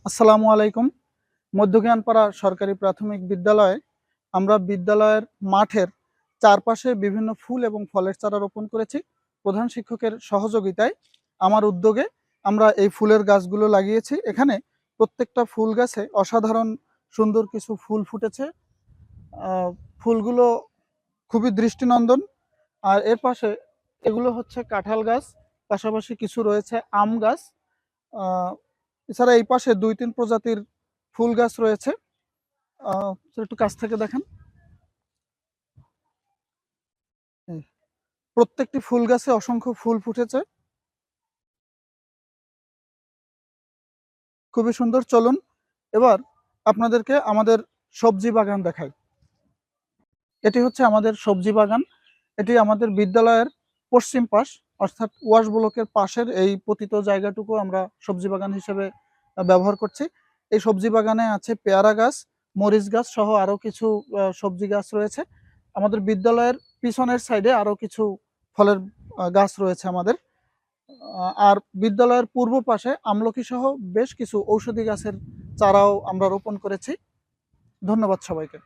আসসালামু আলাইকুম। মধ্যজ্ঞানপাড়া সরকারি প্রাথমিক বিদ্যালয়ে আমরা বিদ্যালয়ের মাঠের চারপাশে বিভিন্ন ফুল এবং ফলের চারা রোপণ করেছি। প্রধান শিক্ষকের সহযোগিতায় আমার উদ্যোগে আমরা এই ফুলের গাছগুলো লাগিয়েছি। এখানে প্রত্যেকটা ফুল গাছে অসাধারণ সুন্দর কিছু ফুল ফুটেছে। ফুলগুলো খুবই দৃষ্টিনন্দন। আর এর পাশে এগুলো হচ্ছে কাঁঠাল গাছ, পাশাপাশি কিছু রয়েছে আম গাছ। এছাড়া এই পাশে ২-৩ প্রজাতির ফুল গাছ রয়েছে। একটু কাছ থেকে দেখেন। প্রত্যেকটি ফুল গাছে অসংখ্য ফুল ফুটেছে, খুবই সুন্দর। চলুন এবার আপনাদেরকে আমাদের সবজি বাগান দেখাই। এটি হচ্ছে আমাদের সবজি বাগান। এটি আমাদের বিদ্যালয়ের পশ্চিম পাশ, অর্থাৎ ওয়াশ ব্লকের পাশের এই পতিত জায়গাটুকু আমরা সবজি বাগান হিসেবে ব্যবহার করছি। এই সবজি বাগানে আছে পেয়ারা গাছ, মরিচ গাছ সহ আরও কিছু সবজি গাছ রয়েছে। আমাদের বিদ্যালয়ের পিছনের সাইডে আরও কিছু ফলের গাছ রয়েছে আমাদের। আর বিদ্যালয়ের পূর্ব পাশে আমলকি সহ বেশ কিছু ঔষধি গাছের চারাও আমরা রোপণ করেছি। ধন্যবাদ সবাইকে।